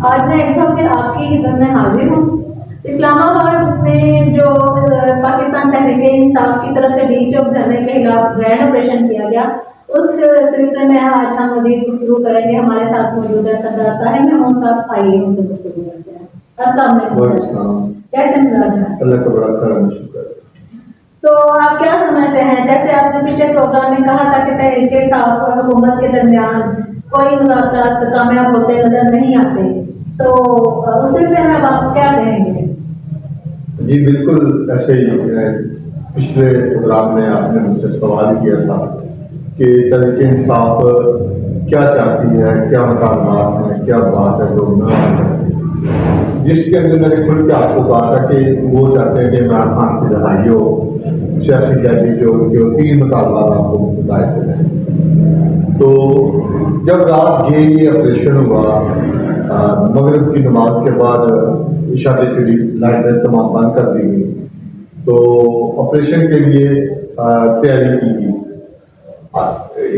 آج میں ایک بار پھر آپ کی خدمت میں حاضر ہوں۔ اسلام آباد میں جو پاکستان تحریک انصاف کی طرف سے ڈی چوک دھرنے کے خلاف گرینڈ آپریشن کیا گیا، اس سلسلے میں آج ہم مزید گفتگو کریں گے۔ ہمارے ساتھ موجود ہے سردار طاہر محمود صاحب، آئیے ان سے گفتگو کرتے ہیں۔ السلام علیکم، کیسے مزاج ہیں؟ اللہ کا بڑا کرم شکر۔ تو آپ کیا سمجھتے ہیں، جیسے آپ نے پچھلے پروگرام میں کہا تھا کہ تحریک انصاف اور حکومت کے درمیان کوئی مذاکرات کامیاب ہوتے نظر نہیں آتے، تو اس سلسلے میں اب آپ کیا کہیں گے؟ جی بالکل ایسے ہی پچھلے پروگرام میں آپ نے مجھ سے سوال کیا تھا کہ تحریک انصاف کیا چاہتی ہے، کیا مطالبات ہیں، کیا بات ہے جو جس کے اندر میں نے کھل کے آپ کو کہا تھا کہ وہ چاہتے ہیں کہ عمران خان کی رہائی ہو، سیاسی قیدی جو ان کے 3 مطالبات آپ کو بتائے تھے۔ تو جب رات یہ آپریشن ہوا، مغرب کی نماز کے بعد عشاء کے قریب لائٹیں تمام بند کر دی گئی، تو آپریشن کے لیے تیاری کی گئی۔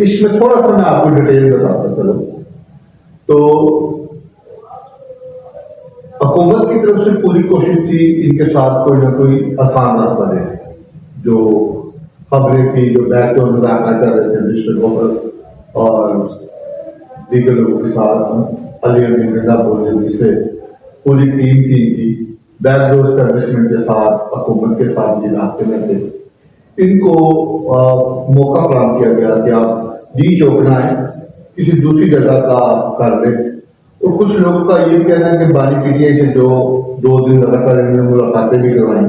اس میں تھوڑا سا میں آپ کو ڈیٹیل بتاتا چلوں تو حکومت کی طرف سے پوری کوشش تھی ان کے ساتھ کوئی نہ کوئی آسان راستہ دے، جو خبریں تھی جو بیک ڈور میں آنا چاہ رہے تھے مسٹر گوبر اور دیگر لوگوں کے ساتھ علی امین گنڈا پور سے پوری ٹیم تھی بیک ڈور اسٹیبلشمنٹ کے ساتھ حکومت کے ساتھ علاقے میں تھے، ان کو موقع فراہم کیا گیا کہ آپ ڈی چوک نہ آئیں، کسی دوسری جگہ کا آپ کر لیں۔ اور کچھ لوگوں کا یہ کہنا ہے کہ بانی پی ٹی آئی سے جو 2 دن لگاتار انہوں نے ملاقاتیں بھی کروائیں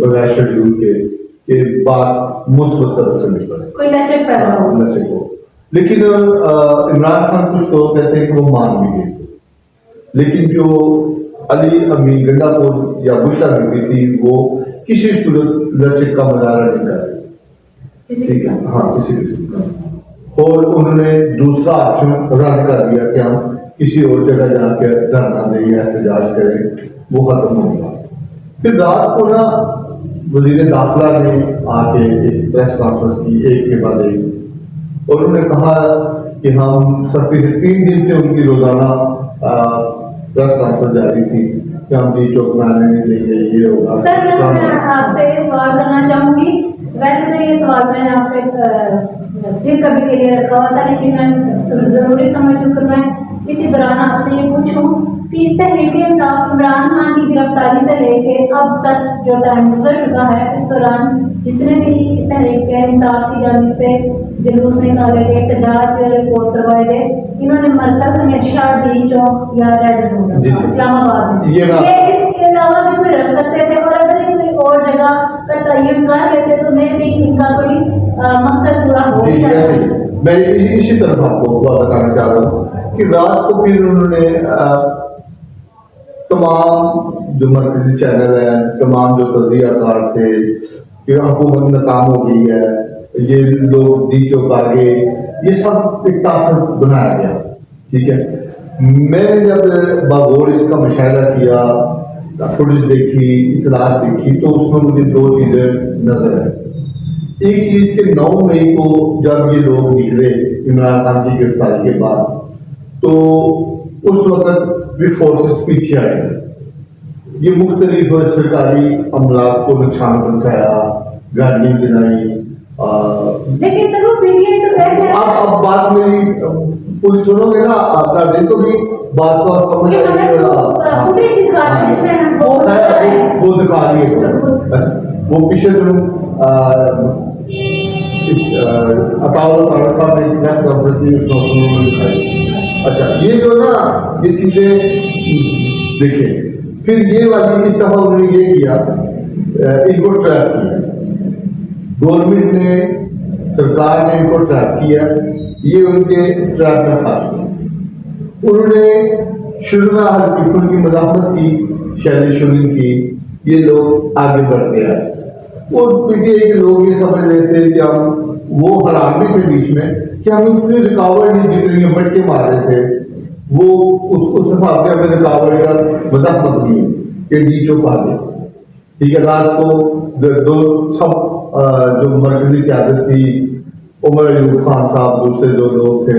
بغیر شیڈیول کے کہ بات مثبت طرف سے نکلے، کوئی لچک پیدا ہو، لیکن عمران خان کچھ لوگ کہتے ہیں کہ وہ مان بھی گئے، لیکن جو علی امین گنڈا پور یا بشرا بی تھی وہ کسی صورت لچک کا مظاہرہ نہیں کر رہی، ٹھیک ہے، ہاں کسی قسم کا، اور انہوں نے دوسرا آپشن رد کر دیا کہ ہم کسی اور جگہ جا کے دھرنا دیں یا احتجاج کریں، وہ ختم ہو گیا۔ پھر رات کو نا وزیر داخلہ نے آ کے ایک پریس کانفرنس کی ایک کے بعد ایک، اور انہوں نے کہا کہ ہم سختی سے 3 دن سے ان کی روزانہ پریس کانفرنس جاری تھی کہ ہم ڈی چوک میں آنے نہیں دیں گے، یہ ہوگا۔ سر میں آپ سے یہ سوال کرنا چاہوں گی، ویسے تو یہ سوال میں نے آپ سے پھر کبھی کے لیے رکھا ہوا تھا، لیکن میں ضروری سمجھوں کہ میں اسی دوران آپ سے یہ پوچھوں کہ تحریک انصاف عمران خان کی گرفتاری سے لے کے اب تک جو ٹائم گزر چکا ہے، اس دوران جتنے بھی تحریک انصاف کی جانب سے جلوس نکالے گئے، احتجاج رپورٹ کروائے گئے، انہوں نے مرکز ہمیشہ ڈی چوک یا ریڈ زون اسلام آباد میں یہ اس کے علاوہ بھی کوئی رکھ سکتے تھے، اور اگر یہ کوئی اور جگہ کا تعین کر لیتے تو میں بھی ان کا کوئی مقصد پورا ہو جائے۔ میں اسی طرف آپ کو بتانا چاہ رہا ہوں کہ رات کو پھر انہوں نے تمام جو مرکزی چینل ہیں، تمام جو تجزیہ کار تھے کہ حکومت ناکام ہو گئی ہے، یہ لوگ ڈی چوک آ گئے، یہ سب ایک تاثر بنایا گیا، ٹھیک ہے۔ میں نے جب باغور اس کا مشاہدہ کیا، فوٹیج دیکھی، اطلاعات دیکھی، تو اس میں مجھے 2 چیزیں نظر آئی۔ ایک چیز کہ 9 مئی کو جب یہ لوگ نکلے عمران خان کی گرفتاری کے بعد، تو اس وقت بھی فورسز پیچھے آئے، یہ مختلف سرکاری املاک کو نقصان پہنچایا، گاڑیاں جلائی، لیکن اب بات میری پوری سنو گے نا آپ کا دن تو بھی بات کو سمجھ آئے گی، وہ دکھا دیے وہ پیچھے عطاءاللہ صاحب نے پریس کانفرنس کی، اس میں دکھائی۔ اچھا یہ جو نا یہ چیزیں دیکھیں، پھر یہ والی اس دفعہ انہوں نے یہ کیا، ان کو ٹریپ کیا، گورنمنٹ نے، سرکار نے ان کو ٹریپ کیا، یہ ان کے ٹریپ میں پھنس گئے۔ انہوں نے شروع میں ہر پیپل کی مزاحمت کی، شہری شنگ کی، یہ لوگ آگے بڑھ گیا، اور پی ٹی آئی کے لوگ یہ سمجھ رہے تھے کہ ہم وہ حرام بھی تھے بیچ میں کہ ہم اتنی رکاوٹ نہیں، جتنی بٹ کے مار رہے تھے وہ اس حساب سے ہمیں رکاوٹ کا مزاحمت نہیں کہ ڈی چوک آ گئے، ٹھیک ہے۔ رات کو سب جو مرکزی قیادت تھی، عمر ایوب خان صاحب، دوسرے 2 لوگ تھے،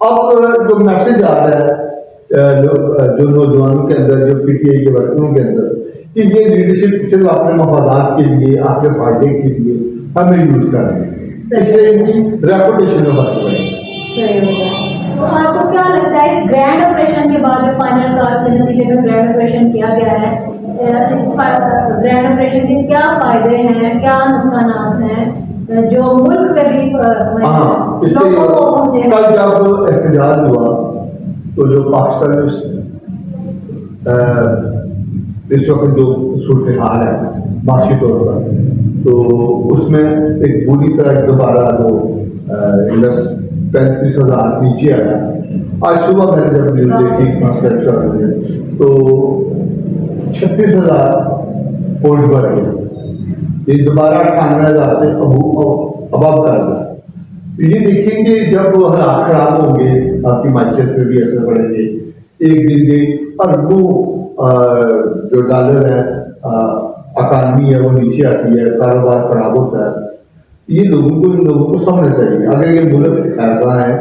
اب جو میسج آ رہا ہے جو نوجوانوں کے اندر، جو پی ٹی آئی کے ورکروں کے اندر، کہ یہ لیڈرشپ صرف اپنے مفادات کے لیے، آپ کے فائدے کے لیے ہمیں یوز کر رہے ہیں، اس سے ان کی ریپوٹیشن میں فرق پڑے گا۔ صحیح ہوگا۔ تو آپ کو کیا لگتا ہے اس گرینڈ آپریشن کے بعد جو فائنل کار کے نتیجے میں گرینڈ آپریشن کیا گیا ہے، اس گرینڈ آپریشن کے کیا فائدے ہیں، کیا نقصانات ہیں جو ملک پہ بھی اس سے لوگوں کو پہنچے؟ کل جب احتجاج ہوا تو جو پاکستان میں اس وقت جو صورتحال ہے معاشی طور پر، تو اس میں ایک بری طرح دوبارہ وہ 35,000 نیچے آیا۔ آج صبح میں نے جب نیوز دیکھی تو 36,000 پوسٹ بڑھ گیا، یہ دوبارہ 98,000 سے اباب کر دیا۔ یہ دیکھیں کہ جب وہ حالات خراب ہوں گے، آپ کی معیشت پہ بھی اثر پڑیں گے، ایک دن کے اربوں جو ڈالر ہے اکانومی ہے وہ نیچے آتی ہے، کاروبار خراب ہوتا ہے۔ یہ ان لوگوں کو سمجھنا چاہیے، اگر یہ ملک ایسا ہے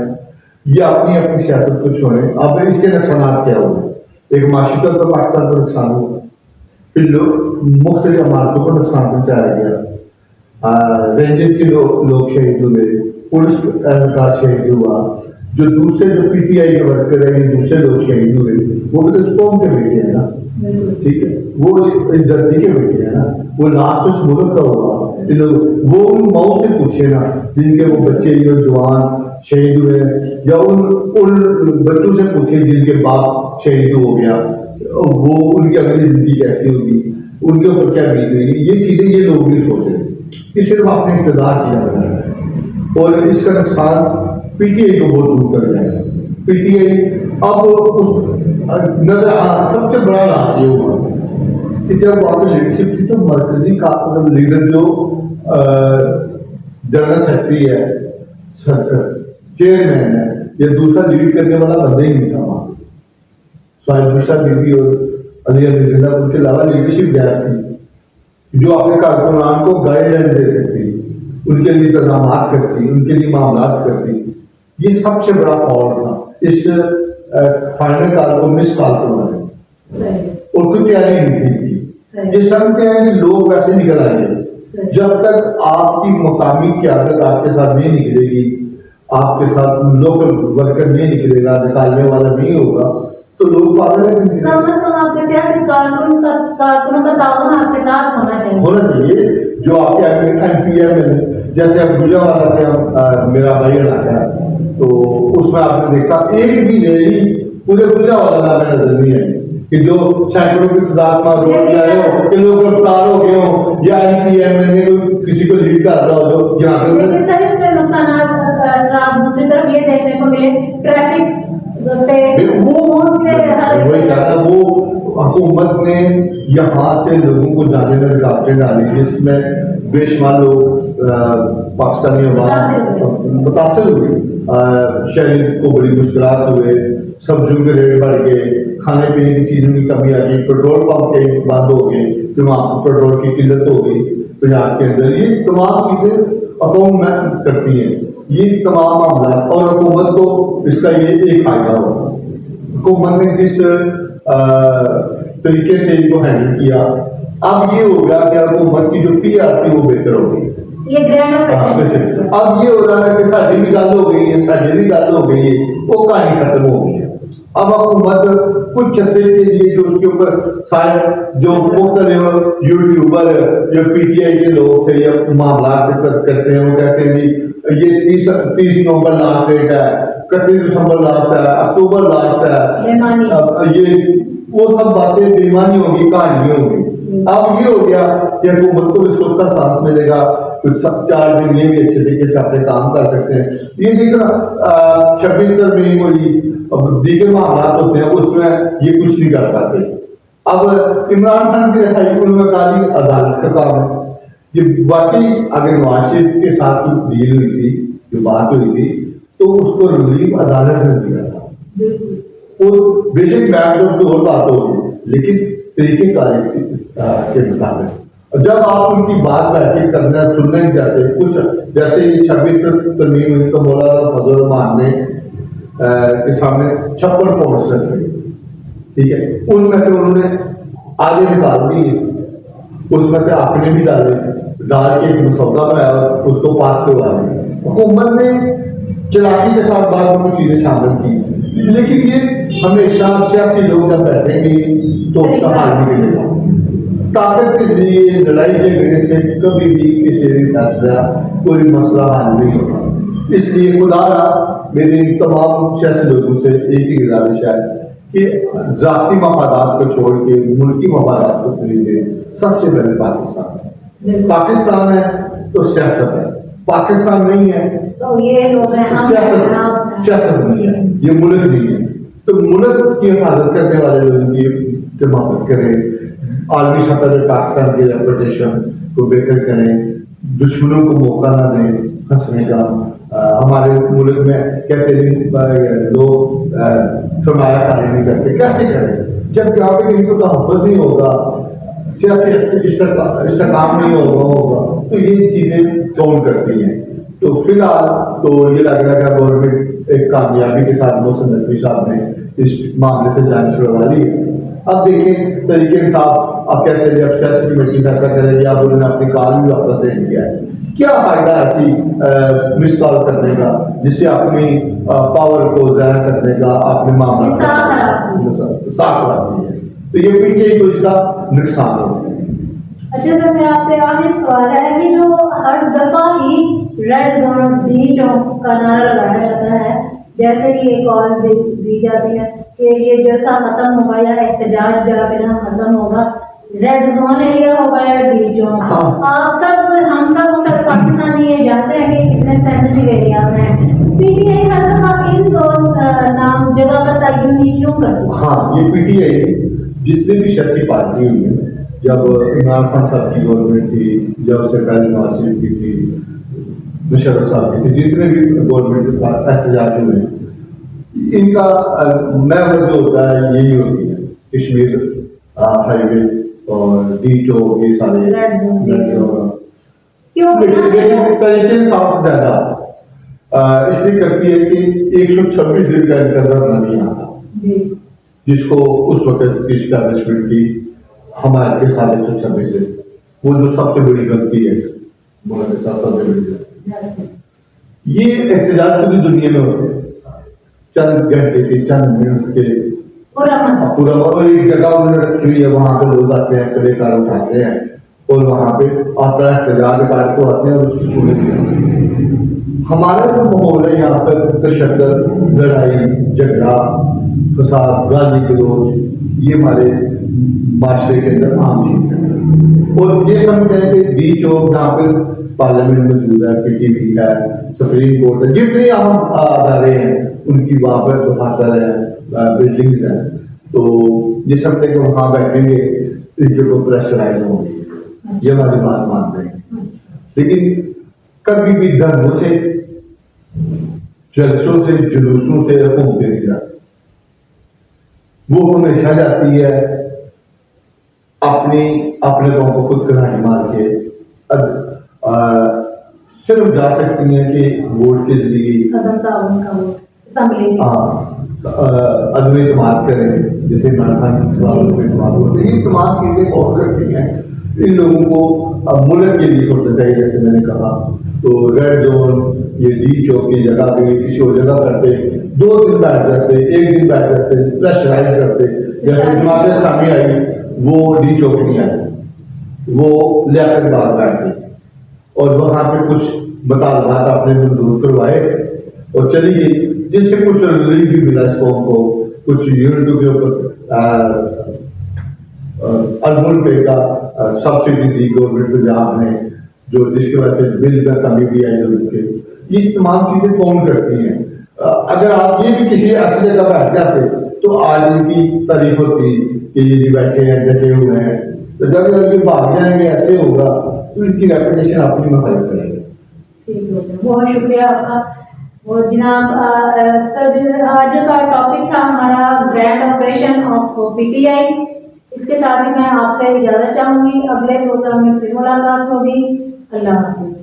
یہ اپنی سیاست کو چھوڑیں۔ اب اس کے نقصانات کیا ہوئے؟ ایک معاشی طور پر پاکستان کو نقصان ہوا، پھر مختلف عمارتوں کو نقصان پہنچایا گیا، رینجر کے لوگ شہید ہوئے، پولیس اہلکار شہید ہوا، جو دوسرے جو پی ٹی آئی کے ورکر ہیں، دوسرے لوگ شہید ہوئے، وہ بھی تو اس قوم کے بیٹے ہیں نا، ٹھیک ہے، وہ اس دھرتی کے بیٹے ہیں نا، وہ لاسٹ اس ملک کا ہوا۔ وہ ان ماؤں سے پوچھے نا جن کے وہ بچے جو جوان شہید ہوئے، یا ان بچوں سے پوچھے جن کے باپ شہید ہو گیا، وہ ان کی اگلی زندگی کیسی ہوگی، ان کے اوپر کیا بیت رہی ہے۔ یہ چیزیں یہ لوگ نہیں سوچ رہے کہ صرف اپنے اقتدار کیا جا رہا ہے، اور اس کا نقصان پی ٹی آئی کو بہت دور کر جائے گا۔ پی ٹی آئی اب نظر سب سے بڑا راز یہ ہوا کہ جب وہاں پہ لیڈرشپ تھی تو مرکزی لیڈر جو جنرل سیکرٹری ہے، چیئرمین ہے، یا دوسرا لیڈ کرنے والا بندہ ہی نہیں تھا وہاں۔ صاحب بشا بی بی اور علی مرزا ان کے علاوہ لیڈرشپ گیپ تھی جو اپنے کارکنان کو گائیڈ لائن دے سکتی، ان کے لیے انتظامات کرتی، ان کے لیے معاملات کرتی۔ یہ سب سے بڑا فالٹ تھا اس فائنل کال کو مس کال کرنا ہے، اور کوئی تیاری نہیں تھی۔ یہ سمجھتے ہیں کہ لوگ ویسے نکل آئیں گے، جب تک آپ کی مقامی قیادت آپ کے ساتھ نہیں نکلے گی، آپ کے ساتھ لوکل ورکر نہیں نکلے گا، نکالنے والا نہیں ہوگا، تو لوگ پاگل ہیں۔ کم از کم آپ کے سیاسی کارکنوں کا تعاون آپ کے ساتھ ہونا چاہیے، جو آپ کے ایم پی ایم جیسے اب گجرا والا تھا میرا بھائی علاقہ ہے، تو اس میں آپ نے دیکھا ایک بھی ریلی پورے گجرا والا میں نظر نہیں ہے کہ جو سینکڑوں کی تعداد میں روڈ جا رہے ہو، کہ لوگ گرفتار ہو گئے ہوں، یا ایم پی ایم نے کسی کو لیڈ کر رہا ہو جو یہاں سے۔ لیکن سر اس کے نقصانات دوسری طرف یہ دیکھنے کو ملے، ٹریفک وہ حکومت نے یہاں سے لوگوں کو جانے میں رکاوٹیں ڈالی، جس میں بے شمار لوگ پاکستانی عوام متاثر ہوئے، شہری کو بڑی مشکلات ہوئے، سبزیوں کے ریٹ بڑھ گئے، کھانے پینے کی چیزوں کی کمی آ گئی، پیٹرول پمپ کے بند ہو گئے، پھر وہاں پیٹرول کی قلت ہو گئی پنجاب کے اندر۔ یہ تمام چیزیں حکومت کرتی ہیں، یہ تمام معاملات، اور حکومت کو اس کا یہ ایک فائدہ ہوگا۔ حکومت نے جس طریقے سے ان کو ہینڈل کیا، اب یہ ہو گیا کہ حکومت کی جو پی آر تھی وہ بہتر ہو گئی۔ اب یہ ہو رہا ہے کہ ساری بھی گل ہو گئی ہے، ساری بھی گل ہو گئی ہے، وہ کہانی ختم ہو گئی ہے۔ اب حکومت کچھ عرصے کے لیے جو اس کے اوپر شاید جو مختلف یوٹیوبر جو پی ٹی آئی کے لوگ تھے یا معاملات کرتے ہیں، وہ کہتے ہیں یہ 30 نومبر لاسٹ ڈیٹ ہے، 31 دسمبر لاسٹ ہے، اکتوبر لاسٹ ہے، یہ وہ سب باتیں بےمانی ہوگی، کہانی ہوگی۔ اب یہ ہو گیا کہ حکومت کو بھی سکھ کا ساتھ ملے گا، کچھ 4 دن یہ بھی اچھے طریقے سے اپنے کام کر سکتے ہیں۔ یہ دیکھنا 26 ترمیم ہوئی، دیگر معاملات ہوتے ہیں، اس میں یہ کچھ نہیں کر پاتے۔ اب عمران خان کی رہائی کو میں کہا عدالت کا کام ہے۔ یہ باقی اگر نواز شریف کے ساتھ ڈیل ہوئی تھی، جو بات ہوئی تھی، تو اس کو ریلیف عدالت نے دیا تھا، اور بے شک بیک ڈور تو اور بات ہوگی، لیکن طریقے کار کے مطابق جب آپ ان کی بات بیٹھے کرنا سننا ہی چاہتے، کچھ جیسے 26 ترمیم ہوئی تو مولانا فضل الرحمان نے کے سامنے 56 پوائنٹس رکھ رہے، ٹھیک ہے، ان میں سے انہوں نے آگے نکال دیے، اس میں سے آپ نے بھی ڈال کے ایک مسودہ بنایا اور اس کو پاس کروا دیا۔ حکومت نے چلاکی کے ساتھ بعض کچھ چیزیں شامل کی، لیکن یہ ہمیشہ سیاسی لوگ جب بیٹھیں گے تو اس کا حال نہیں ملے گا۔ طاقت کے ذریعے لڑائی جھگڑے سے کبھی بھی کسی بھی فیصلہ کوئی مسئلہ حل نہیں ہوگا۔ اس لیے خدا را میری تمام سیاسی لوگوں سے ایک ہی گزارش ہے کہ ذاتی مفادات کو چھوڑ کے ملکی مفادات کو خریدے۔ سب سے پہلے پاکستان ہے تو سیاست ہے، پاکستان نہیں ہے تو یہ لوگ ہیں سیاست نہیں ہے، یہ ملک نہیں ہے۔ تو ملک کی حفاظت کرنے والے لوگوں کی حمایت کریں، عالمی سطح پر پاکستان کی ریپوٹیشن کو بہتر کریں، دشمنوں کو موقع نہ دیں ہنسنے کا۔ ہمارے ملک میں کہتے ہیں لوگ سرمایہ کاری نہیں کرتے، کیسے کریں جب یہاں پہ کہیں کو تحفظ نہیں ہوگا، سیاسی استحکام نہیں ہوگا، تو یہ چیزیں کون کرتی ہیں؟ تو فی الحال تو یہ لگ رہا ہے کہ گورنمنٹ ایک کامیابی کے ساتھ محسن نقوی صاحب نے اس معاملے سے جان چھڑوا لی ہے۔ اب دیکھیں طریقے صاحب آپ کہتے ہیں اب سیاسی کمیٹی فیصلہ کرے گی، اب انہوں نے اپنی کال بھی واپس دے دیا ہے، کیا فائدہ ایسی مس کال کرنے کا جس سے اپنی پاور کو ضائع کرنے کا، اپنے معاملات ساتھ آتی ہے؟ تو یہ بھی کہ اس کا نقصان ہوتا ہے۔ اچھا سر، میں آپ سے آج سوال ہے کہ جو ہر دفعہ ہی ریڈ زون ڈی چوک کا نعرہ لگایا جاتا ہے، جیسے کہ ایک کال دی جاتی ہے کہ یہ جلسہ ختم ہوگا یا احتجاج جا کے نہ ختم ہوگا، ریڈ زون ایریا ہوگا یا ڈی چوک، آپ سب ہم سب پاکستانی یہ جانتے ہیں کہ کتنے سینسٹیو ایریاز ہیں، پی ٹی آئی ہر دفعہ ان دو نام جگہ کا تعین ہی کیوں کرتی ہے؟ ہاں، یہ پی ٹی آئی جتنی بھی سیاسی پارٹی ہوئی ہیں، جب عمران خان صاحب کی گورنمنٹ تھی، جب سرکاری نواز شریف کی تھی، مشرف صاحب کی تھی، جتنے بھی گورنمنٹ کے پاس احتجاج ہوئے، ان کا محور جو ہوتا ہے یہی ہوتی ہے، کشمیر ہائی وے اور ڈی چوک، یہ سارے طریقے صاف زیادہ اس لیے کرتی ہے کہ 126 دن کا انتظار نہیں آتا، جس کو اس وقت کی اسٹیبلشمنٹ کی حمایت کے ساتھ 126 دن، وہ جو سب سے بڑی غلطی ہے ملک کے ساتھ، سب سے بڑی غلطی یہ احتجاج پوری دنیا میں ہوتے ہیں، چند گھنٹے کے، چند منٹ کے، پورا ایک جگہ انہوں نے رکھی ہوئی ہے، وہاں پہ لوگ آتے ہیں، کڑے کار اٹھاتے ہیں اور وہاں پہ آپ کا احتجاج کار کو آتے ہیں اور اس کی سنتے۔ ہمارا جو ماحول ہے یہاں پر تشدد، لڑائی جھگڑا، فساد، گالی گلوچ، یہ ہمارے معاشرے کے اندر عام چیز ہے، اور یہ سمجھتے ہیں کہ ڈی چوک جہاں پہ پارلیمنٹ موجود ہے، پی ٹی وی ہے، سپریم کورٹ ہے، جتنے اہم ادارے ہیں ان کی وہاں پر دفاتر ہے، بلڈنگز ہیں، تو یہ سمجھتے ہیں کہ وہاں بیٹھیں گے ان کو پریشرائز ہوں گے، یہ ہماری بات مانتے ہیں۔ لیکن کبھی بھی دھرموں سے، جلسوں سے، جلوسوں سے حکومتیں نہیں جاتی، وہ ہمیشہ جاتی ہے اپنے لوگوں کو خود کڑھائی مار کے، صرف جا سکتی ہیں کہ ووٹ کے ذریعے عدم اعتماد کریں، جیسے عمران خان کی اعتماد ہوتے ہیں، یہ تمام چیزیں اور کرتی ہیں ان لوگوں کو ملک کے لیے ہونا چاہیے۔ جیسے میں نے کہا تو ریڈ زون، یہ ڈی چوک کی جگہ پہ کسی اور جگہ کرتے، 2 دن بیٹھ جاتے، 1 دن بیٹھ جاتے، پریشرائز کرتے، جیسے جماعت اسلامی آئی وہ ڈی چوک نہیں آئی، وہ لیاقت باغ بیٹھ گئی اور وہاں پہ کچھ مطالبات آپ نے منظور کروائے اور چلی گئی، جس سے کچھ ریلیف بھی ملا اس قوم کو، کچھ یونٹوں کے اوپر المول پے کا سبسڈی دی گورنمنٹ پنجاب نے، جو جس کی وجہ سے بل کا کمی بھی آئی ضرورت کے، یہ تمام چیزیں کون کرتی ہیں؟ اگر آپ یہ بھی کسی ایسی جگہ بیٹھ جاتے تو آج ان کی تعریف ہوتی کہ یہ بھی بیٹھے ہیں، ڈٹے ہوئے ہیں، تو جب یہ بھاگ جائیں گے ایسے ہوگا تو ان کی ریپوٹیشن اپنی مخالف کرے گی۔ ٹھیک ہے، بہت شکریہ آپ کا۔ اور جناب آج کا ٹاپک تھا ہمارا grand operation of P T I, اس کے ساتھ ہی میں آپ سے اجازت چاہوں گی، اگلے پروگرام میں پھر ملاقات ہوگی، اللہ حافظ۔